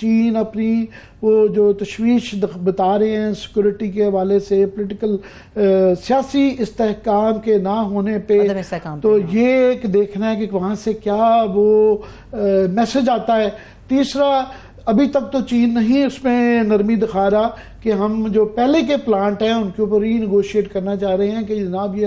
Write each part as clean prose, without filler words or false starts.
چین اپنی وہ جو تشویش بتا رہے ہیں سیکورٹی کے حوالے سے، پولیٹیکل سیاسی استحکام کے نہ ہونے پہ، تو یہ ایک دیکھنا ہے کہ وہاں سے کیا وہ میسج آتا ہے۔ تیسرا، ابھی تک تو چین نہیں اس میں نرمی دکھا رہا کہ ہم جو پہلے کے پلانٹ ہیں ان کے اوپر ری نیگوشیٹ کرنا چاہ رہے ہیں کہ جناب یہ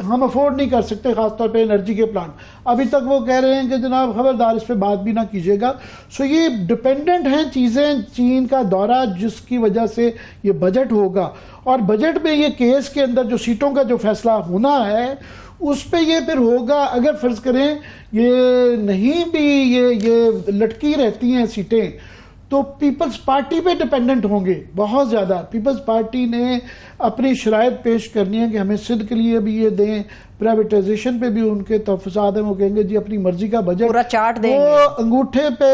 ہم افورڈ نہیں کر سکتے، خاص طور پہ انرجی کے پلانٹ۔ ابھی تک وہ کہہ رہے ہیں کہ جناب خبردار اس پہ بات بھی نہ کیجیے گا۔ سو یہ ڈپینڈنٹ ہیں چیزیں، چین کا دورہ جس کی وجہ سے یہ بجٹ ہوگا، اور بجٹ میں یہ کیس کے اندر جو سیٹوں کا جو فیصلہ ہونا ہے اس پہ یہ پھر ہوگا۔ اگر فرض کریں یہ نہیں بھی یہ لٹکی رہتی ہیں سیٹیں تو پیپلز پارٹی پہ ڈیپینڈنٹ ہوں گے بہت زیادہ۔ پیپلز پارٹی نے اپنی شرائط پیش کرنی ہے کہ ہمیں سندھ کے لیے بھی یہ دیں، پرائیویٹائزیشن پہ بھی ان کے تحفظات ہیں، وہ کہیں گے جی اپنی مرضی کا بجٹ پورا چارٹ دیں گے، وہ انگوٹھے پہ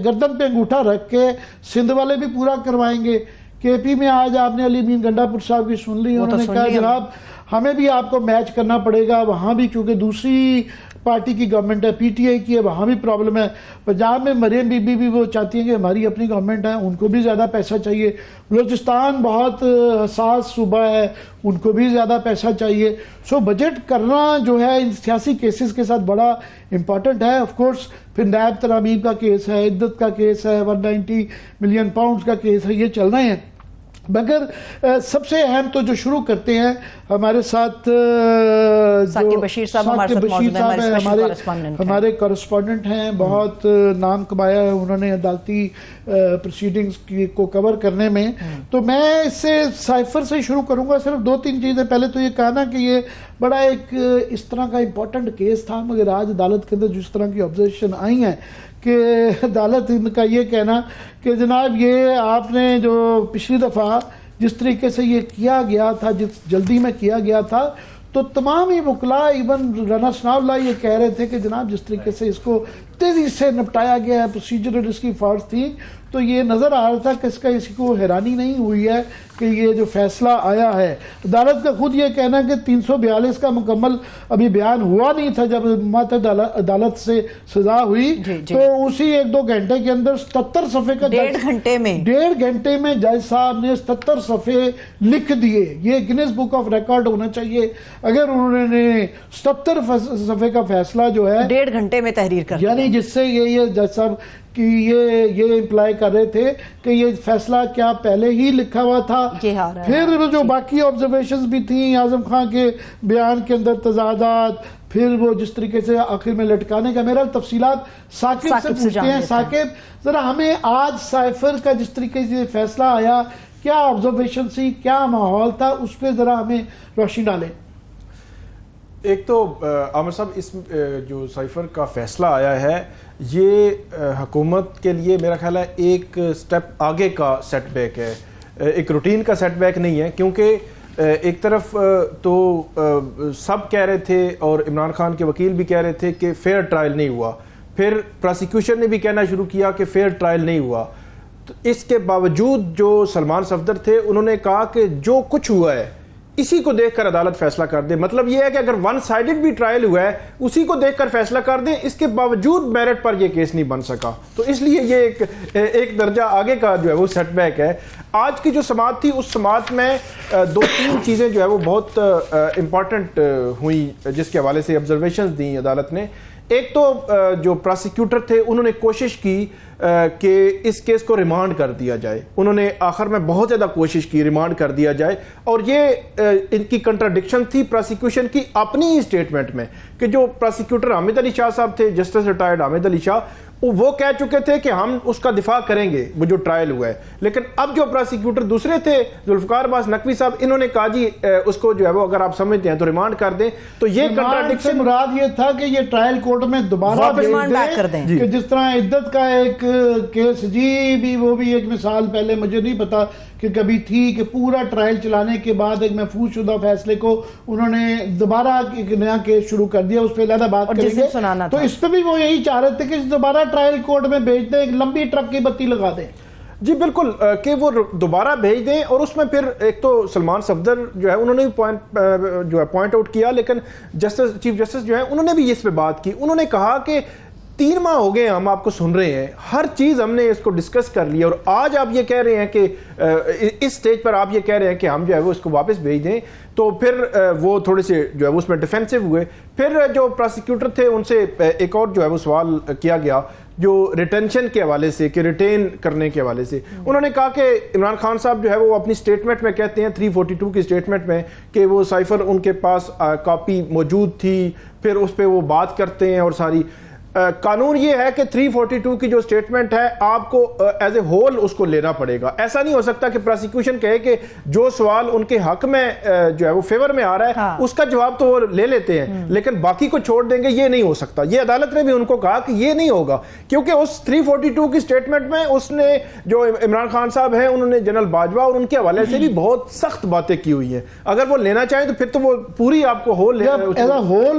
گردن پہ انگوٹھا رکھ کے سندھ والے بھی پورا کروائیں گے۔ کے پی میں آج آپ نے علی امین گنڈا پور صاحب کی سن لی، انہوں نے کہا جناب ہمیں بھی آپ کو میچ کرنا پڑے گا، وہاں بھی چونکہ دوسری پارٹی کی گورنمنٹ ہے، پی ٹی آئی کی ہے، وہاں بھی پرابلم ہے۔ پنجاب میں مریم بی بی بھی وہ چاہتی ہیں کہ ہماری اپنی گورنمنٹ ہے، ان کو بھی زیادہ پیسہ چاہیے۔ بلوچستان بہت حساس صوبہ ہے، ان کو بھی زیادہ پیسہ چاہیے۔ سو بجٹ کرنا جو ہے ان سیاسی کیسز کے ساتھ بڑا امپورٹنٹ ہے۔ آف کورس پھر نیب ترامیم کا کیس ہے، عدت کا کیس ہے، 190 ملین پاؤنڈز کا کیس ہے، یہ چل رہے ہیں۔ مگر سب سے اہم تو جو شروع کرتے ہیں ہمارے ساتھ ثاقب بشیر صاحب ہمارے کورسپونڈنٹ ہیں، بہت نام کمایا ہے انہوں نے عدالتی پروسیڈنگز کو کور کرنے میں۔ تو میں اس سے سائفر سے شروع کروں گا، صرف 2-3 چیزیں۔ پہلے تو یہ کہنا کہ یہ بڑا ایک اس طرح کا امپورٹنٹ کیس تھا، مگر آج عدالت کے اندر جس طرح کی آبزرویشن آئی ہیں کہ عدالت ان کا یہ کہنا کہ جناب یہ آپ نے جو پچھلی دفعہ جس طریقے سے یہ کیا گیا تھا، جس جلدی میں کیا گیا تھا، تو تمام ہی وکلاء ایون رانا ثناء اللہ یہ کہہ رہے تھے کہ جناب جس طریقے سے اس کو تیزی سے نپٹایا گیا ہے، پروسیجرل اس کی فالٹ تھی، تو یہ نظر آ رہا تھا کہ اس کا کسی کو حیرانی نہیں ہوئی ہے کہ یہ جو فیصلہ آیا ہے۔ عدالت کا خود یہ کہنا کہ 342 کا مکمل ابھی بیان ہوا نہیں تھا جب ماتحت عدالت سے سزا ہوئی، تو اسی 1-2 گھنٹے کے اندر 77 صفحے کا 1.5 گھنٹے میں جج صاحب نے 77 صفحے لکھ دیے۔ یہ گنیس بک آف ریکارڈ ہونا چاہیے اگر انہوں نے 77 صفحے کا فیصلہ جو ہے 1.5 گھنٹے میں تحریر کر، یعنی جس سے یہ جج صاحب کہ یہ امپلائی کر رہے تھے کہ یہ فیصلہ کیا پہلے ہی لکھا ہوا تھا۔ پھر جو باقی آبزرویشنز بھی تھیں اعظم خان کے بیان کے اندر تضادات، پھر وہ جس طریقے سے آخر میں لٹکانے کا، میرا تفصیلات ثاقب سے پوچھتے ہیں۔ ثاقب ذرا ہمیں آج سائفر کا جس طریقے سے فیصلہ آیا، کیا آبزرویشن سی، کیا ماحول تھا، اس پہ ذرا ہمیں روشنی ڈالیں۔ ایک تو عامر صاحب اس جو سائفر کا فیصلہ آیا ہے یہ حکومت کے لیے میرا خیال ہے ایک سٹیپ آگے کا سیٹ بیک ہے، ایک روٹین کا سیٹ بیک نہیں ہے، کیونکہ ایک طرف تو سب کہہ رہے تھے اور عمران خان کے وکیل بھی کہہ رہے تھے کہ فیئر ٹرائل نہیں ہوا، پھر پروسیکیوشن نے بھی کہنا شروع کیا کہ فیئر ٹرائل نہیں ہوا۔ تو اس کے باوجود جو سلمان صفدر تھے انہوں نے کہا کہ جو کچھ ہوا ہے اسی کو دیکھ کر عدالت فیصلہ کر دے۔ مطلب یہ ہے کہ اگر ون سائیڈڈ بھی ٹرائل ہوا ہے اسی کو دیکھ کر فیصلہ کر دیں، اس کے باوجود میرٹ پر یہ کیس نہیں بن سکا۔ تو اس لیے یہ ایک درجہ آگے کا جو ہے وہ سیٹ بیک ہے۔ آج کی جو سماعت تھی اس سماعت میں 2-3 چیزیں جو ہے وہ بہت امپورٹنٹ ہوئی جس کے حوالے سے آبزرویشنز دیں عدالت نے۔ ایک تو جو پراسیکیوٹر تھے انہوں نے کوشش کی کہ اس کیس کو ریمانڈ کر دیا جائے، انہوں نے آخر میں بہت زیادہ کوشش کی ریمانڈ کر دیا جائے، اور یہ ان کی کنٹراڈکشن تھی پراسیکیوشن کی اپنی ہی سٹیٹمنٹ میں کہ جو پراسیکیوٹر حامد علی شاہ صاحب تھے، جسٹس ریٹائرڈ حامد علی شاہ، وہ کہہ چکے تھے کہ ہم اس کا دفاع کریں گے وہ جو ٹرائل ہوا ہے، لیکن اب جو پراسیکیوٹر دوسرے تھے ذوالفقار عباس نقوی صاحب، انہوں نے کہا جی اس کو جو ہے وہ اگر آپ سمجھتے ہیں تو ریمانڈ کر دیں۔ تو یہ کنٹراڈکشن مراد یہ تھا کہ یہ ٹرائل کورٹ میں دوبارہ کر دیں کہ جس طرح عدت کا ایک کیس جی بھی وہ بھی ایک مثال پہلے مجھے نہیں پتا کہ کبھی تھی کہ پورا ٹرائل چلانے کے بعد ایک محفوظ شدہ فیصلے کو انہوں نے دوبارہ ایک نیا کیس شروع کر دیا، اس پہ علیحدہ بات کریں گے۔ تو اس پہ بھی وہ یہی چاہ رہے تھے کہ دوبارہ ٹرائل کورٹ میں بھیج دیں، ایک لمبی ٹرک کی بتی لگا دیں۔ جی بالکل، کہ وہ دوبارہ بھیج دیں، اور اس میں پھر ایک تو سلمان صفدر جو ہے انہوں نے بھی پوائنٹ آؤٹ کیا، لیکن چیف جسٹس جو ہے انہوں نے بھی اس پہ بات کی۔ انہوں نے کہا کہ 3 ماہ ہو گئے ہم آپ کو سن رہے ہیں, ہر چیز ہم نے اس کو ڈسکس کر لیا, اور آج آپ یہ کہہ رہے ہیں کہ اس سٹیج پر آپ یہ کہہ رہے ہیں کہ ہم جو ہے وہ اس کو واپس بھیج دیں, تو پھر وہ تھوڑے سے جو ہے اس میں ڈیفینسو ہوئے. پھر جو پراسیکیوٹر تھے ان سے ایک اور جو ہے وہ سوال کیا گیا جو ریٹینشن کے حوالے سے, کہ ریٹین کرنے کے حوالے سے. انہوں نے کہا کہ عمران خان صاحب جو ہے وہ اپنی سٹیٹمنٹ میں کہتے ہیں 342 کی سٹیٹمنٹ میں کہ وہ سائفر ان کے پاس کاپی موجود تھی, پھر اس پہ وہ بات کرتے ہیں اور ساری. قانون یہ ہے کہ 342 کی جو سٹیٹمنٹ ہے آپ کو ایز اے ہول اس کو لینا پڑے گا. ایسا نہیں ہو سکتا کہ پروسیکیوشن کہے کہ جو سوال ان کے حق میں جو ہے وہ فیور میں آ رہا ہے اس کا جواب تو وہ لے لیتے ہیں, لیکن باقی کو چھوڑ دیں گے, یہ نہیں ہو سکتا. یہ عدالت نے بھی ان کو کہا کہ یہ نہیں ہوگا, کیونکہ اس 342 کی سٹیٹمنٹ میں اس نے جو عمران خان صاحب ہیں انہوں نے جنرل باجوہ اور ان کے حوالے سے بھی بہت سخت باتیں کی ہوئی ہیں. اگر وہ لینا چاہیں تو پھر تو وہ پوری آپ کو ہول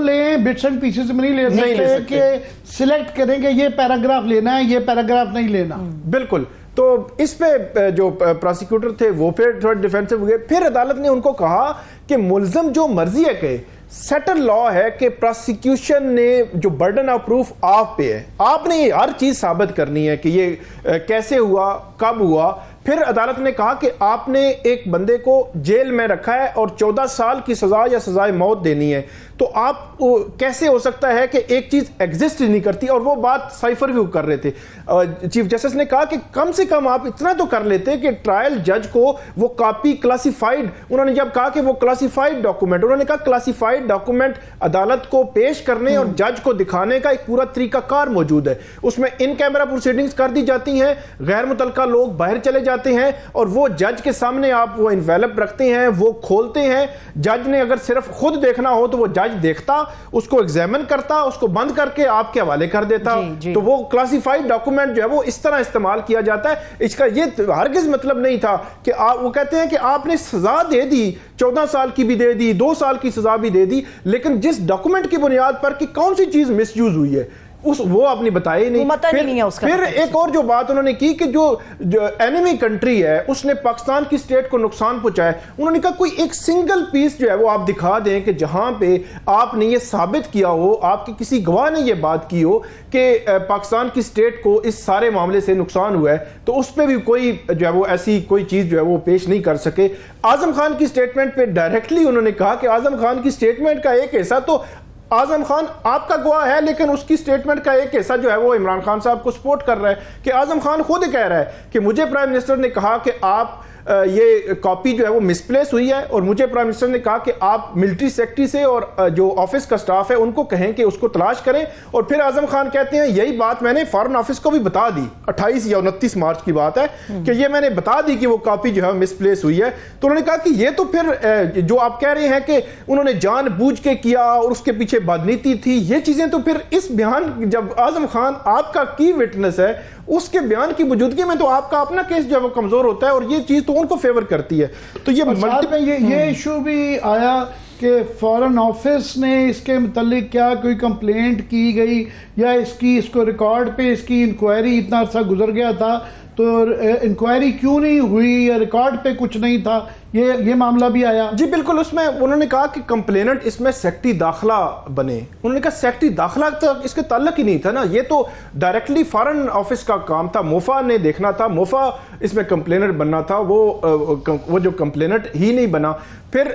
لیں, بٹس اینڈ پیسز میں نہیں لے سکتے, سلیکٹ کریں گے یہ پیراگراف لینا ہے, یہ پیراگراف نہیں لینا. بالکل. تو اس پہ جو پراسیکیوٹر تھے وہ پھر تھوڑا ڈیفینسو ہوئے. پھر عدالت نے ان کو کہا کہ ملزم جو مرضی ہے کہ سیٹل لا ہے کہ پراسیکیوشن نے جو برڈن آف پروف آپ پہ ہے, آپ نے یہ ہر چیز ثابت کرنی ہے کہ یہ کیسے ہوا, کب ہوا. پھر عدالت نے کہا کہ آپ نے ایک بندے کو جیل میں رکھا ہے اور 14 سال کی سزا یا سزائے موت دینی ہے, تو آپ کیسے ہو سکتا ہے کہ ایک چیز ایگزسٹ نہیں کرتی. اور وہ بات سائفر بھی کر رہے تھے. چیف جسٹس نے کہا کہ کم سے کم آپ اتنا تو کر لیتے کہ ٹرائل جج کو وہ کاپی کلاسیفائیڈ, انہوں نے جب کہا کہ وہ کلاسیفائیڈ ڈاکومنٹ, انہوں نے کہا کلاسیفائیڈ ڈاکومنٹ عدالت کو پیش کرنے اور جج کو دکھانے کا ایک پورا طریقہ کار موجود ہے. اس میں ان کیمرہ پروسیڈنگز کر دی جاتی ہیں, غیر متعلقہ لوگ باہر چلے جاتے ہیں اور وہ جج کے سامنے آپ وہ انویلپ رکھتے ہیں, وہ کھولتے ہیں. جج نے اگر صرف خود دیکھنا ہو تو وہ جج دیکھتا, اس کو ایگزامن کرتا, اس کو بند کر کے آپ کے حوالے کر دیتا. تو وہ کلاسیفائیڈ ڈاکومنٹ جو ہے وہ اس طرح استعمال کیا جاتا ہے. اس کا یہ ہرگز مطلب نہیں تھا کہ وہ کہتے ہیں کہ آپ نے سزا دے دی, 14 سال کی بھی دے دی, 2 سال کی سزا بھی دے دی, لیکن جس ڈاکومنٹ کی بنیاد پر کہ کون سی چیز مس یوز ہوئی ہے وہ آپ نے بتایا نہیں. پھر ایک اور جو بات انہوں نے کی کہ جو اینیمی کنٹری ہے اس نے پاکستان کی سٹیٹ کو نقصان پہنچایا. انہوں نے کہا کوئی ایک سنگل پیس جو ہے وہ آپ دکھا دیں کہ جہاں پہ آپ نے یہ ثابت کیا ہو, آپ کی کسی گواہ نے یہ بات کی ہو کہ پاکستان کی سٹیٹ کو اس سارے معاملے سے نقصان ہوا ہے, تو اس پہ بھی کوئی جو ہے وہ ایسی کوئی چیز جو ہے وہ پیش نہیں کر سکے. اعظم خان کی سٹیٹمنٹ پہ ڈائریکٹلی انہوں نے کہا کہ اعظم خان کی سٹیٹمنٹ کا ایک حصہ تو اعظم خان آپ کا گواہ ہے, لیکن اس کی سٹیٹمنٹ کا ایک حصہ جو ہے وہ عمران خان صاحب کو سپورٹ کر رہا ہے. کہ اعظم خان خود کہہ رہا ہے کہ مجھے پرائم منسٹر نے کہا کہ آپ یہ کاپی جو ہے وہ مس پلیس ہوئی ہے, اور مجھے پرائم منسٹر نے کہا کہ آپ ملٹری سیکٹری سے اور جو آفس کا سٹاف ہے ان کو کہیں کہ اس کو تلاش کریں. اور پھر اعظم خان کہتے ہیں یہی بات میں نے فارن آفس کو بھی بتا دی, 28 یا 29 مارچ کی بات ہے کہ یہ میں نے بتا دی کہ وہ کاپی جو ہے مس پلیس ہوئی ہے. تو انہوں نے کہا کہ یہ تو پھر جو آپ کہہ رہے ہیں کہ انہوں نے جان بوجھ کے کیا اور اس کے پیچھے بدنیتی تھی, یہ چیزیں تو پھر اس بیان, جب اعظم خان آپ کا کی وٹنس ہے اس کے بیان کی موجودگی میں تو آپ کا اپنا کیس جو ہے وہ کمزور ہوتا ہے, اور یہ چیز تو ان کو فیور کرتی ہے. تو یہ ایشو بھی آیا کہ فارن آفس نے اس کے متعلق کیا کوئی کمپلینٹ کی گئی, یا اس کو ریکارڈ پہ اس کی انکوائری اتنا عرصہ گزر گیا تھا تو انکوائری کیوں نہیں ہوئی, یا ریکارڈ پہ کچھ نہیں تھا, یہ معاملہ بھی آیا. جی بالکل. اس میں انہوں نے کہا کہ کمپلیننٹ اس میں سیکٹری داخلہ بنے. انہوں نے کہا سیکٹری داخلہ تک اس کے تعلق ہی نہیں تھا نا, یہ تو ڈائریکٹلی فارن آفس کا کام تھا, موفا نے دیکھنا تھا, موفا اس میں کمپلیننٹ بننا تھا, وہ جو کمپلیننٹ ہی نہیں بنا. پھر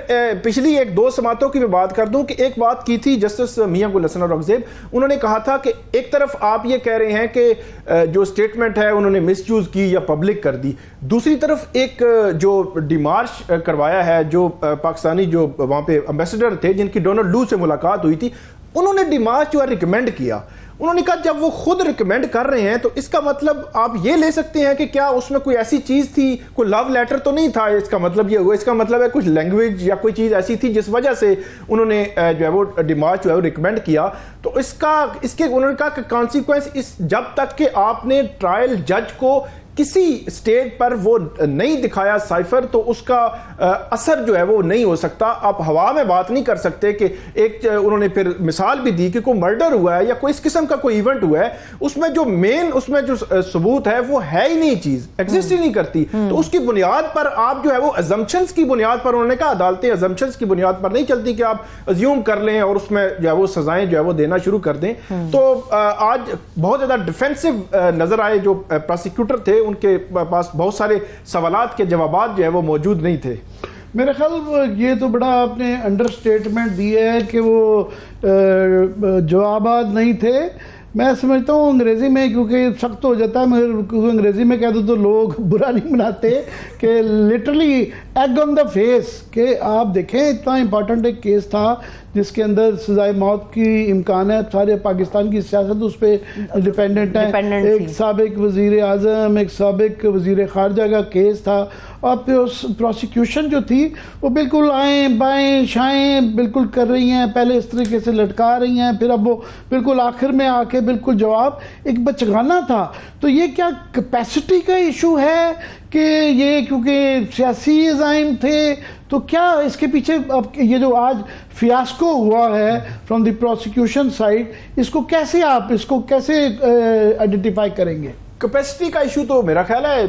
پچھلی 1-2 سماعتوں کی میں بات کر دوں کہ ایک بات کی تھی جسٹس میاں گل حسن اورنگزیب, انہوں نے کہا تھا کہ ایک طرف آپ یہ کہہ رہے ہیں کہ جو سٹیٹمنٹ ہے انہوں نے مس یوز کی یا پبلک کر دی, دوسری طرف ایک جو ڈیمارش کروایا ہے جو پاکستانی جو وہاں پہ امبیسڈر تھے جن کی ڈونلڈ لو سے ملاقات ہوئی تھی, انہوں نے ڈیمارش جو ہے ریکمینڈ کیا. انہوں نے کہا جب وہ خود ریکمینڈ کر رہے ہیں تو اس کا مطلب آپ یہ لے سکتے ہیں کہ کیا اس میں کوئی ایسی چیز تھی, کوئی لو لیٹر تو نہیں تھا, اس کا مطلب یہ ہوا, اس کا مطلب ہے کچھ لینگویج یا کوئی چیز ایسی تھی جس وجہ سے انہوں نے جو ہے وہ ڈیمارش جو ہے وہ ریکمینڈ کیا. تو اس کے انہوں نے کہا کہ کانسیکوینس جب تک کہ آپ نے ٹرائل جج کو کسی سٹیج پر وہ نہیں دکھایا سائفر تو اس کا اثر جو ہے وہ نہیں ہو سکتا. آپ ہوا میں بات نہیں کر سکتے کہ ایک انہوں نے پھر مثال بھی دی کہ کوئی مرڈر ہوا ہے یا کوئی اس قسم کا کوئی ایونٹ ہوا ہے, اس میں جو مین اس میں جو ثبوت ہے وہ ہے ہی نہیں, چیز ایگزسٹ ہی نہیں کرتی. تو اس کی بنیاد پر آپ جو ہے وہ ازمپشنز کی بنیاد پر, انہوں نے کہا عدالتیں ازمپشنز کی بنیاد پر نہیں چلتی کہ آپ ازیوم کر لیں اور اس میں جو ہے وہ سزائیں جو ہے وہ دینا شروع کر دیں. تو آج بہت زیادہ ڈیفینسو نظر آئے جو پروسیکیوٹر تھے, ان کے پاس بہت سارے سوالات کے جوابات جو ہے وہ موجود نہیں تھے. میرا خیال یہ تو بڑا آپ نے انڈر سٹیٹمنٹ دی ہے کہ وہ جوابات نہیں تھے. میں سمجھتا ہوں انگریزی میں, کیونکہ سخت ہو جاتا ہے مگر کیونکہ انگریزی میں کہہ دو تو لوگ برا نہیں مناتے, کہ literally egg on the face, کہ آپ دیکھیں اتنا امپورٹنٹ ایک کیس تھا جس کے اندر سزائے موت کی امکان ہے. سارے پاکستان کی سیاست اس پہ ڈیپینڈنٹ ہے. ایک سابق وزیر اعظم, ایک سابق وزیر خارجہ کا کیس تھا, اور پروسیکیوشن جو تھی وہ بالکل آئیں بائیں شائیں بالکل کر رہی ہیں, پہلے اس طریقے سے لٹکا رہی ہیں, پھر اب وہ بالکل آخر میں آ کے بالکل جواب ایک بچگانا تھا. تو یہ کیا کیپیسٹی کا ایشو ہے کہ یہ کیونکہ سیاسی عزائم تھے, تو کیا اس کے پیچھے اب یہ جو آج فیاسکو ہوا ہے فرام دی پروسیکیوشن سائڈ, اس کو کیسے آپ اس کو کیسے آئیڈینٹیفائی کریں گے؟ کیپیسٹی کا ایشو تو میرا خیال ہے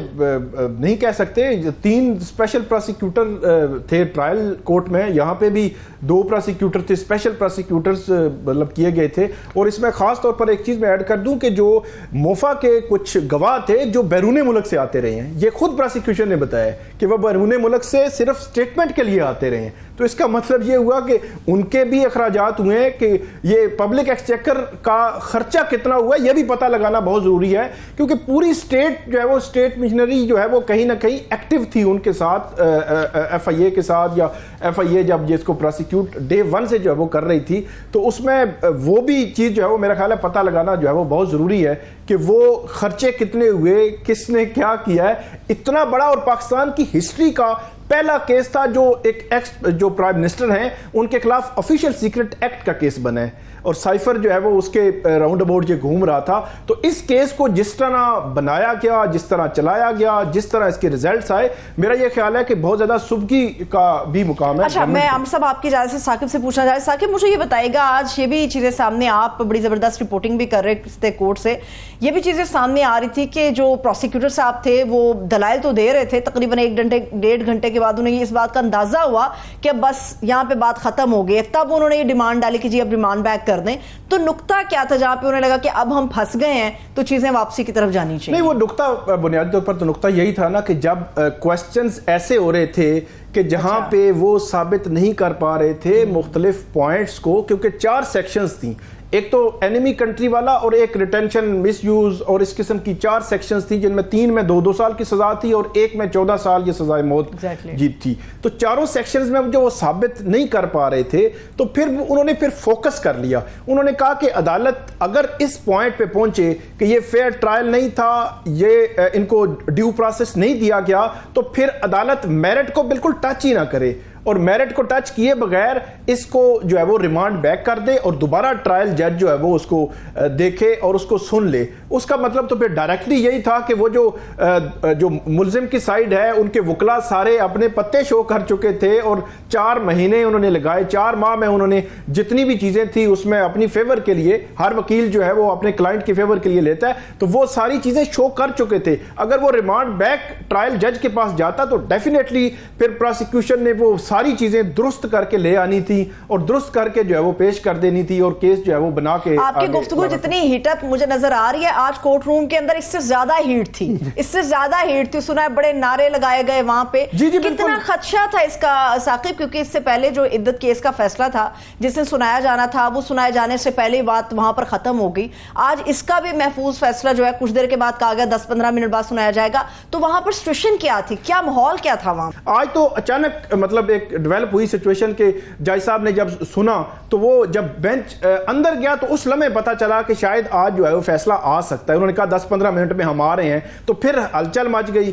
نہیں کہہ سکتے. 3 اسپیشل پروسیکیوٹر تھے ٹرائل کورٹ میں, یہاں پہ بھی 2 پروسیکیوٹر تھے, اسپیشل پروسیکیوٹرز مطلب کیے گئے تھے. اور اس میں خاص طور پر ایک چیز میں ایڈ کر دوں کہ جو موفا کے کچھ گواہ تھے جو بیرون ملک سے آتے رہے ہیں, یہ خود پروسیکیوشن نے بتایا کہ وہ بیرون ملک سے صرف سٹیٹمنٹ کے لیے آتے رہے ہیں. تو اس کا مطلب یہ ہوا کہ ان کے بھی اخراجات ہوئے ہیں, کہ یہ پبلک ایکسچیکر کا خرچہ کتنا ہوا ہے یہ بھی پتہ لگانا بہت ضروری ہے, کیونکہ پوری سٹیٹ جو ہے وہ اسٹیٹ مشنری جو ہے وہ کہیں نہ کہیں ایکٹیو تھی ان کے ساتھ, ایف آئی اے کے ساتھ, یا ایف آئی اے جب جس کو پروسیکیوٹ ڈے 1 سے جو ہے وہ کر رہی تھی, تو اس میں وہ بھی چیز جو ہے وہ میرا خیال ہے پتہ لگانا جو ہے وہ بہت ضروری ہے کہ وہ خرچے کتنے ہوئے, کس نے کیا کیا ہے. اتنا بڑا اور پاکستان کی ہسٹری کا پہلا کیس تھا جو ایک جو پرائم منسٹر ہیں ان کے خلاف آفیشیل سیکرٹ ایکٹ کا کیس بنا ہے, اور سائفر جو ہے وہ اس کے راؤنڈ اباؤٹ یہ گھوم رہا تھا. تو اس کیس کو جس طرح بنایا گیا, جس طرح چلایا گیا, جس طرح اس کے ریزلٹس آئے, میرا یہ خیال ہے کہ بہت زیادہ صبحگی کا بھی مقام ہے. اچھا, میں ہم سب آپ کی اجازت سے ثاقب سے پوچھنا چاہے. ثاقب مجھے یہ بتائے گا, آج یہ بھی چیزیں سامنے, آپ بڑی زبردست رپورٹنگ بھی کر رہے تھے کورٹ سے, یہ بھی چیزیں سامنے آ رہی تھی کہ جو پروسیکیوٹر صاحب تھے وہ دلائل تو دے رہے تھے, تقریباً 1.5 گھنٹے کے بعد انہیں اس بات کا اندازہ ہوا کہ بس یہاں پہ بات ختم ہو گئی, تب انہوں نے یہ ڈیمانڈ ڈالی کہ جی اب ریمانڈ بیک کر دیں. تو نقطہ کیا تھا جہاں پہ انہیں لگا کہ اب ہم پھنس گئے ہیں تو چیزیں واپسی کی طرف جانی چاہیے؟ نہیں, وہ نقطہ بنیادی طور پر تو نقطہ یہی تھا نا کہ جب کوسچنز ایسے ہو رہے تھے کہ جہاں پہ وہ ثابت نہیں کر پا رہے تھے مختلف پوائنٹس کو, کیونکہ 4 سیکشنز تھیں, ایک تو انیمی کنٹری والا اور ایک ریٹینشن مس یوز, اور اس قسم کی 4 سیکشنز تھیں جن میں 3 میں 2 سال کی سزا تھی اور ایک میں 14 سال یہ سزائے موت جیت تھی. تو چاروں سیکشنز میں جو وہ ثابت نہیں کر پا رہے تھے تو پھر انہوں نے پھر فوکس کر لیا. انہوں نے کہا کہ عدالت اگر اس پوائنٹ پہ پہنچے کہ یہ فیئر ٹرائل نہیں تھا, یہ ان کو ڈیو پروسیس نہیں دیا گیا, تو پھر عدالت میرٹ کو بالکل ٹچ ہی نہ کرے, اور میرٹ کو ٹچ کیے بغیر اس کو جو ہے وہ ریمانڈ بیک کر دے, اور دوبارہ ٹرائل جج جو ہے وہ اس کو دیکھے اور اس کو سن لے. اس کا مطلب تو پھر ڈائریکٹلی یہی تھا کہ وہ جو ملزم کی سائیڈ ہے ان کے وکلا سارے اپنے پتے شو کر چکے تھے, اور 4 مہینے انہوں نے لگائے, 4 ماہ میں انہوں نے جتنی بھی چیزیں تھی اس میں اپنی فیور کے لیے, ہر وکیل جو ہے وہ اپنے کلائنٹ کی فیور کے لیے لیتا ہے, تو وہ ساری چیزیں شو کر چکے تھے. اگر وہ ریمانڈ بیک ٹرائل جج کے پاس جاتا تو ڈیفینیٹلی پھر پروسیکیوشن نے وہ ساری چیزیں درست کر کے لے آنی تھی اور درست کر کے جو ہے وہ پیش کر دینی تھی, اور کیس جو ہے وہ بنا کے. آپ کی گفتگو جتنی ہیٹ اپ مجھے نظر آ رہی ہے, آج کورٹ روم کے اندر اس سے زیادہ ہیٹ تھی, اس سے زیادہ ہیٹ تھی. سنا ہے بڑے نعرے لگائے گئے وہاں پہ, کتنا خدشہ تھا اس کا ثاقب, کیونکہ اس سے پہلے جو عدت کیس کا فیصلہ تھا جس نے سنایا جانا تھا, وہ سنائے جانے سے پہلے بات وہاں پر ختم ہو گئی. آج اس کا بھی محفوظ فیصلہ جو ہے کچھ دیر کے بعد کہا گیا 10-15 منٹ بعد سنایا جائے گا. تو وہاں پر سچویشن کیا تھی, کیا ماحول کیا تھا وہاں؟ آج تو اچانک مطلب ایک ڈیولپ ہوئی سچویشن کہ جج صاحب نے جب سنا تو وہ جب بینچ اندر گیا تو اس لمحے پتا چلا کہ شاید آج جو ہے وہ فیصلہ آ سکتا ہے. انہوں نے کہا 10-15 منٹ میں ہم آ رہے ہیں. تو پھر ہلچل مچ گئی.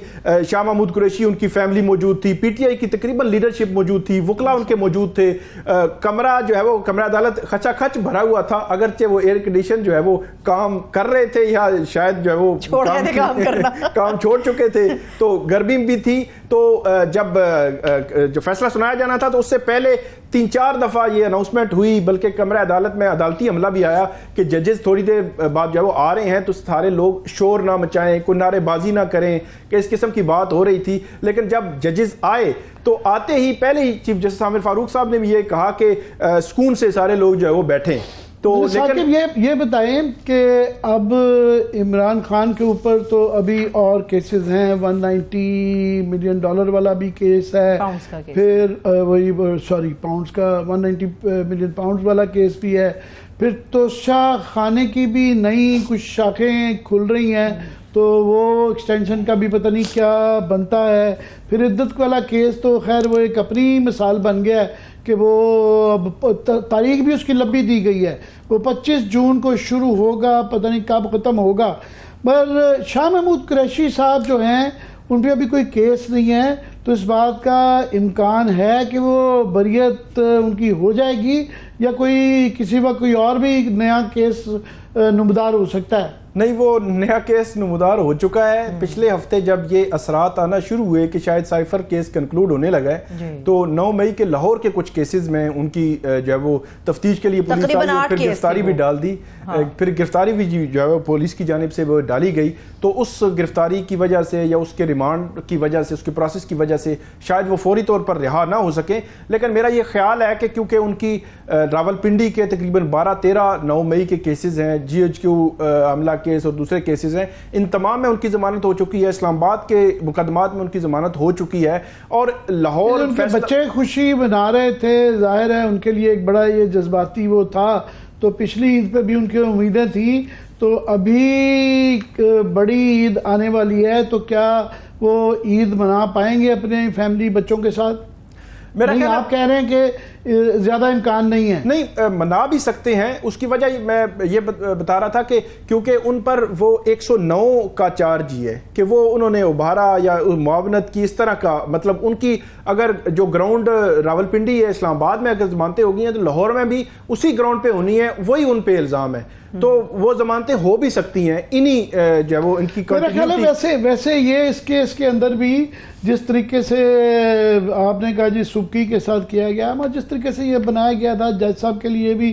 شاہ محمود قریشی ان کی فیملی موجود تھی, پی ٹی آئی کی تقریباً لیڈرشپ موجود تھی, وکلا ان کے موجود تھے, کمرہ جو ہے وہ کمرہ عدالت خچا خچ بھرا ہوا تھا, اگرچہ وہ ایئر کنڈیشن جو ہے وہ کام کر رہے تھے یا شاید جو ہے وہ کام چھوڑ چکے تھے, تو گرمی بھی تھی. تو جب جو فیصلہ سنایا جانا تھا تو اس سے پہلے 3-4 دفعہ یہ اناؤنسمنٹ ہوئی, بلکہ کمرہ عدالت میں عدالتی عملہ بھی آیا کہ ججز تھوڑی دیر بعد جو ہے وہ آ رہے ہیں تو سارے لوگ شور نہ مچائیں, کوئی نعرے بازی نہ کریں, کہ اس قسم کی بات ہو رہی تھی. لیکن جب ججز آئے تو آتے ہی پہلے ہی چیف جسٹس عامر فاروق صاحب نے بھی یہ کہا کہ سکون سے سارے لوگ جو ہے وہ بیٹھیں. تو لیکن یہ بتائیں کہ اب عمران خان کے اوپر تو ابھی اور کیسز ہیں, $190 ملین والا بھی کیس ہے, پھر وہی پاؤنڈز کا 190 ملین پاؤنڈز والا کیس بھی ہے, پھر توشہ خانے کی بھی نئی کچھ شاخیں کھل رہی ہیں, تو وہ ایکسٹینشن کا بھی پتہ نہیں کیا بنتا ہے. پھر عدت والا کیس تو خیر وہ ایک اپنی مثال بن گیا ہے کہ وہ اب تاریخ بھی اس کی لمبی دی گئی ہے, وہ 25 جون کو شروع ہوگا, پتہ نہیں کب ختم ہوگا. مگر شاہ محمود قریشی صاحب جو ہیں ان پہ ابھی کوئی کیس نہیں ہے, تو اس بات کا امکان ہے کہ وہ بریت ان کی ہو جائے گی یا کوئی کسی وقت کوئی اور بھی نیا کیس نمودار ہو سکتا ہے. نہیں, وہ نیا کیس نمودار ہو چکا ہے. پچھلے ہفتے جب یہ اثرات آنا شروع ہوئے کہ شاید سائفر کیس کنکلوڈ ہونے لگا ہے, تو 9 مئی کے لاہور کے کچھ کیسز میں ان کی جو ہے وہ تفتیش کے لیے پولیس آئی, پھر گرفتاری بھی ڈال دی, پھر گرفتاری بھی جو ہے وہ پولیس کی جانب سے وہ ڈالی گئی. تو اس گرفتاری کی وجہ سے یا اس کے ریمانڈ کی وجہ سے, اس کے پروسیس کی وجہ سے شاید وہ فوری طور پر رہا نہ ہو سکیں. لیکن میرا یہ خیال ہے کہ کیونکہ ان کی راولپنڈی کے تقریباً 12-13 9 مئی کے کیسز ہیں, جی ایچ کیو عملہ کیس اور دوسرے کیسز ہیں, ان تمام میں ان کی ضمانت ہو چکی ہے. اسلام آباد کے مقدمات میں ان کی ضمانت ہو چکی ہے. اور لاہور ان کے بچے خوشی منا رہے تھے, ظاہر ہے ان کے لیے ایک بڑا یہ جذباتی وہ تھا, تو پچھلی عید پہ بھی ان کی امیدیں تھیں, تو ابھی بڑی عید آنے والی ہے, تو کیا وہ عید منا پائیں گے اپنے فیملی بچوں کے ساتھ؟ نہیں, آپ کہہ رہے ہیں کہ زیادہ امکان نہیں ہے. نہیں, منا بھی سکتے ہیں. اس کی وجہ میں یہ بتا رہا تھا کہ کیونکہ ان پر وہ 109 کا چارج ہی ہے کہ وہ انہوں نے ابھارا یا معاونت کی, اس طرح کا. مطلب ان کی اگر جو گراؤنڈ راولپنڈی ہے اسلام آباد میں اگر ضمانتیں ہو گئی ہیں تو لاہور میں بھی اسی گراؤنڈ پہ ہونی ہے, وہی ان پہ الزام ہے, تو وہ ضمانتیں ہو بھی سکتی ہیں. انہی جو ہے وہ ان کی میرا خیال ہے ویسے یہ اس کے اندر بھی جس طریقے سے آپ نے کہا جی سبکی کے ساتھ کیا گیا, مگر جس طریقے سے یہ بنایا گیا تھا جج صاحب کے لیے بھی,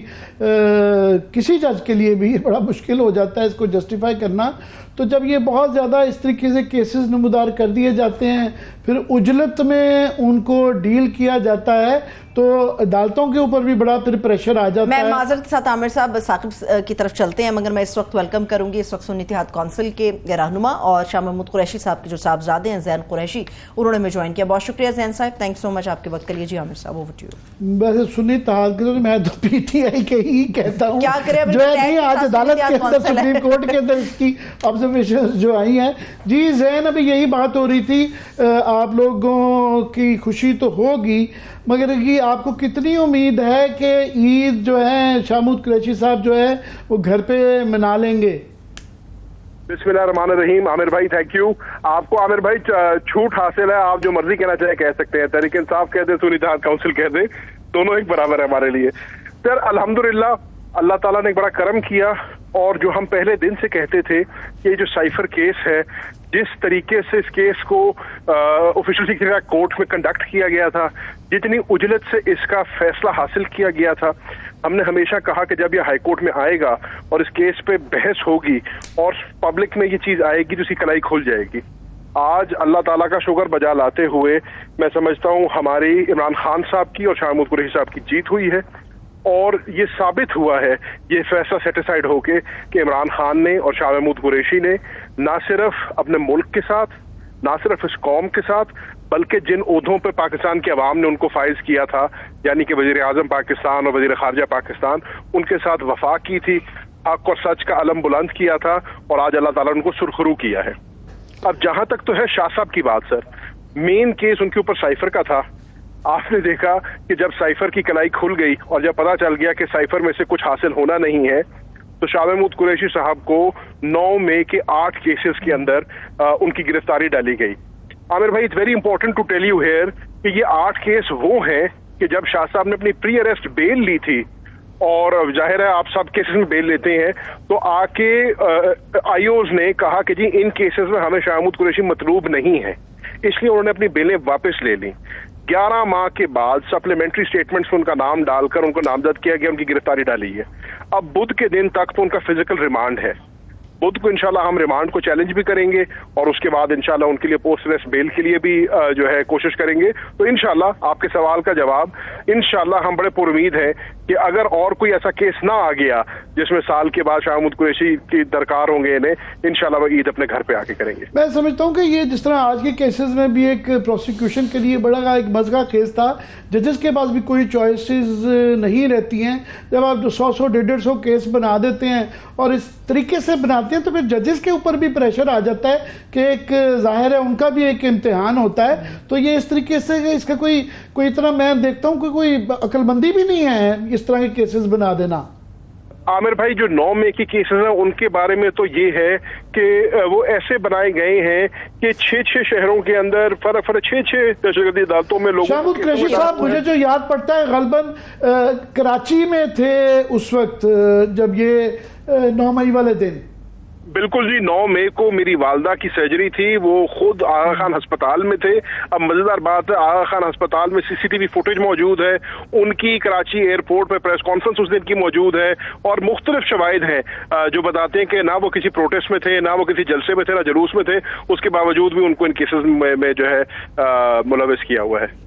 کسی جج کے لیے بھی بڑا مشکل ہو جاتا ہے اس کو جسٹیفائی کرنا. تو جب یہ بہت زیادہ اس طریقے سے کیسز نمودار کر دیے جاتے ہیں, پھر اجلت میں ان کو ڈیل کیا جاتا ہے, تو عدالتوں کے اوپر بھی بڑا پھر پریشر آ جاتا ہے. میں معذرت کے ساتھ عامر صاحب ثاقب کی طرف چلتے ہیں, مگر میں اس وقت ویلکم کروں گی اس وقت سنی اتحاد کونسل کے رہنما اور شاہ محمود قریشی صاحب کے جو صاحبزادے ہیں زین قریشی, انہوں نے ہمیں جوائن کیا. بہت شکریہ زین صاحب, تھینک سو مچ آپ کے وقت کے لیے. جی عامر صاحب اوور ٹو یو. ویسے سنی اتحاد کے میں تو پی ٹی آئی کے ہی کہتا ہوں, کیا کرے جو ہے نہیں آج عدالت کے اندر سپریم کورٹ کے اندر اس کی آبزرویشن جو آئی ہیں. جی زین, ابھی یہی بات ہو رہی تھی, آپ لوگوں کی خوشی تو ہوگی, مگر یہ آپ کو کتنی امید ہے کہ عید جو ہے شاہ محمود قریشی صاحب جو ہے وہ گھر پہ منا لیں گے؟ بسم اللہ الرحمن الرحیم. عامر بھائی تھینک یو. آپ کو عامر بھائی چھوٹ حاصل ہے, آپ جو مرضی کہنا چاہے کہہ سکتے ہیں, تحریک انصاف کہہ دیں, سنی اتحاد کونسل کہہ دیں, دونوں ایک برابر ہے ہمارے لیے. سر الحمدللہ اللہ تعالیٰ نے ایک بڑا کرم کیا, اور جو ہم پہلے دن سے کہتے تھے کہ یہ جو سائفر کیس ہے, جس طریقے سے اس کیس کو آفیشیل سیکریٹریٹ کورٹ میں کنڈکٹ کیا گیا تھا, جتنی اجلت سے اس کا فیصلہ حاصل کیا گیا تھا, ہم نے ہمیشہ کہا کہ جب یہ ہائی کورٹ میں آئے گا اور اس کیس پہ بحث ہوگی اور پبلک میں یہ چیز آئے گی تو اس کی کلائی کھل جائے گی. آج اللہ تعالیٰ کا شکر بجا لاتے ہوئے میں سمجھتا ہوں ہماری عمران خان صاحب کی اور شاہ محمود قریشی صاحب کی جیت ہوئی ہے, اور یہ ثابت ہوا ہے یہ فیصلہ سیٹیسفائیڈ ہو کے کہ عمران خان نے اور شاہ محمود قریشی نے نہ صرف اپنے ملک کے ساتھ, نہ صرف اس قوم کے ساتھ, بلکہ جن عہدوں پہ پاکستان کی عوام نے ان کو فائز کیا تھا, یعنی کہ وزیر اعظم پاکستان اور وزیر خارجہ پاکستان, ان کے ساتھ وفا کی تھی, حق اور سچ کا علم بلند کیا تھا, اور آج اللہ تعالیٰ نے ان کو سرخرو کیا ہے. اب جہاں تک تو ہے شاہ صاحب کی بات, سر مین کیس ان کے اوپر سائفر کا تھا, آپ نے دیکھا کہ جب سائفر کی کلائی کھل گئی اور جب پتا چل گیا کہ سائفر میں سے کچھ حاصل ہونا نہیں ہے تو شاہ محمود قریشی صاحب کو 9 مئی کے 8 کیسز کے اندر ان کی گرفتاری ڈالی گئی. عامر بھائی it's very important to tell you here کہ یہ 8 کیس وہ ہیں کہ جب شاہ صاحب نے اپنی پری اریسٹ بیل لی تھی اور ظاہر ہے آپ سب کیسز میں بیل لیتے ہیں تو آ کے آئی اوز نے کہا کہ جی ان کیسز میں ہمیں شاہ محمود قریشی مطلوب نہیں ہے, اس لیے انہوں نے اپنی بیلیں واپس لے لی. 11 ماہ کے بعد سپلیمنٹری سٹیٹمنٹس میں ان کا نام ڈال کر ان کو نامزد کیا گیا, ان کی گرفتاری ڈالی ہے. اب بدھ کے دن تک تو ان کا فزیکل ریمانڈ ہے. بدھ کو انشاءاللہ ہم ریمانڈ کو چیلنج بھی کریں گے اور اس کے بعد انشاءاللہ ان کے لیے پوسٹ ریسٹ بیل کے لیے بھی جو ہے کوشش کریں گے. تو انشاءاللہ آپ کے سوال کا جواب انشاءاللہ ہم بڑے پر امید ہیں کہ اگر اور کوئی ایسا کیس نہ آ گیا جس میں سال کے بعد شاہ محمود قریشی کی درکار ہوں گے انہیں, انشاءاللہ وہ عید اپنے گھر پہ آ کے کریں گے. میں سمجھتا ہوں کہ یہ جس طرح آج کے کیسز میں بھی ایک پروسیکیوشن کے لیے بڑا ایک مزگا کیس تھا, ججز کے پاس بھی کوئی چوائسز نہیں رہتی ہیں. جب آپ 100-150 کیس بنا دیتے ہیں اور اس طریقے سے بناتے ہیں تو پھر ججز کے اوپر بھی پریشر آ جاتا ہے کہ ایک ظاہر ہے ان کا بھی ایک امتحان ہوتا ہے. تو یہ اس طریقے سے اس کا کوئی اتنا میں دیکھتا ہوں کہ کوئی عقل مندی بھی نہیں ہے اس طرح کے کیسز بنا دینا. عامر بھائی جو 9 مئی کی کیسز ہیں ان کے بارے میں تو یہ ہے کہ وہ ایسے بنائے گئے ہیں کہ 6 شہروں کے اندر فرق 6 دہشتگردی عدالتوں میں لوگوں. شاہ محمود قریشی صاحب مجھے جو یاد پڑتا ہے غالباً کراچی میں تھے اس وقت جب یہ 9 مئی والے دن. بالکل جی, 9 مئی کو میری والدہ کی سرجری تھی, وہ خود آغا خان ہسپتال میں تھے. اب مزیدار بات ہے آغا خان ہسپتال میں CCTV فوٹیج موجود ہے, ان کی کراچی ایئرپورٹ پہ پریس کانفرنس اس دن کی موجود ہے اور مختلف شواہد ہیں جو بتاتے ہیں کہ نہ وہ کسی پروٹیسٹ میں تھے, نہ وہ کسی جلسے میں تھے, نہ جلوس میں تھے, اس کے باوجود بھی ان کو ان کیسز میں جو ہے ملوث کیا ہوا ہے.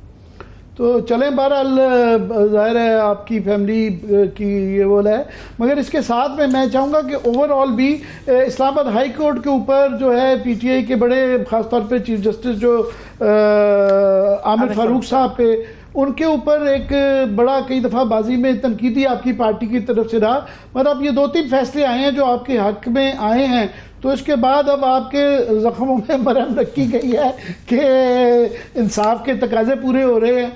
تو چلیں بہرحال ظاہر ہے آپ کی فیملی کی یہ بول ہے, مگر اس کے ساتھ میں چاہوں گا کہ اوور آل بھی اسلام آباد ہائی کورٹ کے اوپر جو ہے پی ٹی آئی کے بڑے خاص طور پہ چیف جسٹس جو عامر فاروق صاحب پہ ان کے اوپر ایک بڑا کئی دفعہ بازی میں تنقیدی آپ کی پارٹی کی طرف سے رہا, مگر اب یہ 2-3 فیصلے آئے ہیں جو آپ کے حق میں آئے ہیں تو اس کے بعد اب آپ کے زخموں میں مرہم رکھی گئی ہے کہ انصاف کے تقاضے پورے ہو رہے ہیں.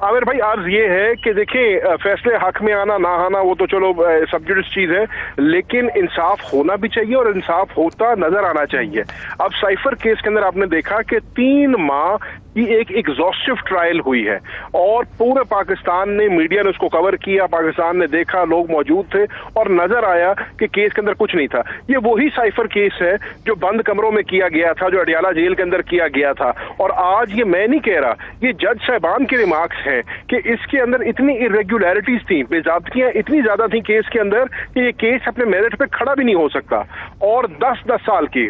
عامر بھائی عرض یہ ہے کہ دیکھیں فیصلے حق میں آنا نہ آنا وہ تو چلو سبجیکٹس چیز ہے, لیکن انصاف ہونا بھی چاہیے اور انصاف ہوتا نظر آنا چاہیے. اب سائفر کیس کے اندر آپ نے دیکھا کہ 3 ماہ کی ایک ایگزاسٹو ٹرائل ہوئی ہے اور پورے پاکستان نے, میڈیا نے اس کو کور کیا, پاکستان نے دیکھا, لوگ موجود تھے اور نظر آیا کہ کیس کے اندر کچھ نہیں تھا. یہ وہی سائفر کیس ہے جو بند کمروں میں کیا گیا تھا, جو اڈیالہ جیل کے اندر کیا گیا تھا. اور آج یہ میں نہیں کہہ رہا, یہ جج صاحبان کے ریمارکس ہیں کہ اس کے اندر اتنی irregularities تھیں, بے ضابطگیاں اتنی زیادہ تھیں کیس کے اندر کہ یہ کیس اپنے میرٹ پہ کھڑا بھی نہیں ہو سکتا. اور 10 سال کی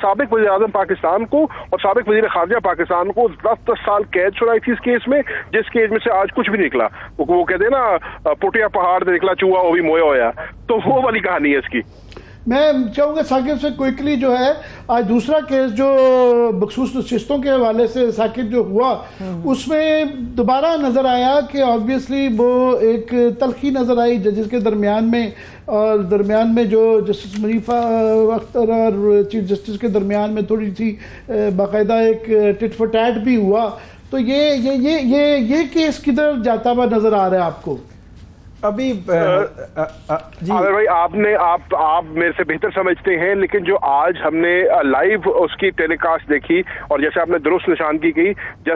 سابق وزیر اعظم پاکستان کو اور سابق وزیر خارجہ پاکستان کو 10 سال قید چھڑائی تھی اس کیس میں, جس کیس میں سے آج کچھ بھی نکلا. وہ کہتے ہیں نا پٹیا پہاڑ سے نکلا چوہا وہ بھی مویا ہویا, تو وہ والی کہانی ہے اس کی. میں چاہوں گا ثاقب سے کوئکلی جو ہے آج دوسرا کیس جو بخصوص نشستوں کے حوالے سے ثاقب جو ہوا اس میں دوبارہ نظر آیا کہ آبویسلی وہ ایک تلخی نظر آئی ججز کے درمیان میں, اور درمیان میں جو جسٹس منیفہ اختر اور چیف جسٹس کے درمیان میں تھوڑی سی باقاعدہ ایک ٹٹ فور ٹیٹ بھی ہوا. تو یہ کیس کدھر جاتا ہوا نظر آ رہا ہے آپ کو؟ ابھی عامر بھائی آپ میرے سے بہتر سمجھتے ہیں, لیکن جو آج ہم نے لائیو اس کی ٹیلی کاسٹ دیکھی اور جیسے آپ نے درست نشاندہی کی,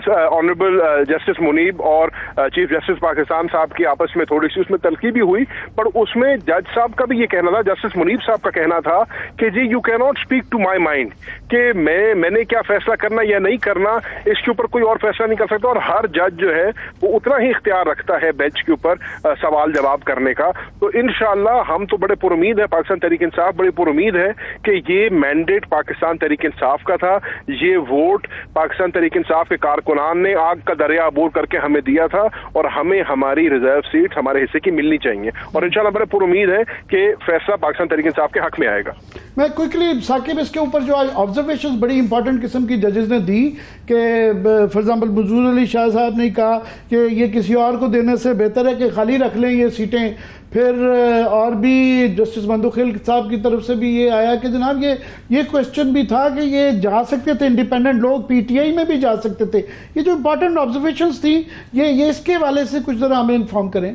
آنریبل جسٹس منیب اور چیف جسٹس پاکستان صاحب کی آپس میں تھوڑی سی اس میں تلخی بھی ہوئی, پر اس میں جج صاحب کا بھی یہ کہنا تھا, جسٹس منیب صاحب کا کہنا تھا کہ جی یو کی not speak to my mind, کہ میں نے کیا فیصلہ کرنا یا نہیں کرنا اس کے اوپر کوئی اور فیصلہ نہیں کر سکتا, اور ہر جج جو ہے وہ اتنا ہی اختیار رکھتا ہے بینچ کے اوپر سوال جواب کرنے کا. تو انشاءاللہ ہم تو بڑے پر امید ہے, پاکستان تحریک انصاف بڑی پر امید ہے کہ یہ مینڈیٹ پاکستان تحریک انصاف کا تھا, یہ ووٹ پاکستان تحریک انصاف کے کارکنان نے آگ کا دریا عبور کر کے ہمیں دیا تھا, اور ہمیں ہماری ریزرو سیٹ ہمارے حصے کی ملنی چاہیے, اور انشاءاللہ بڑے پر امید ہے کہ فیصلہ پاکستان تحریک انصاف کے حق میں آئے گا. میں کوئکلی ثاقب اس کے اوپر جو آج آبزرویشنز بڑی امپورٹنٹ قسم کی ججز نے دی کہ فار ایگزامپل منظور علی شاہ صاحب نے کہا کہ یہ کسی اور کو دینے سے بہتر ہے کہ خالی رکھ لیں یہ سیٹیں. پھر اور بھی جسٹس مندوخیل صاحب کی طرف سے بھی یہ آیا کہ جناب یہ کوسچن بھی تھا کہ یہ جا سکتے تھے انڈیپینڈنٹ لوگ پی ٹی آئی میں بھی جا سکتے تھے. یہ جو امپورٹنٹ آبزرویشنز تھی یہ اس کے حوالے سے کچھ ذرا ہمیں انفارم کریں.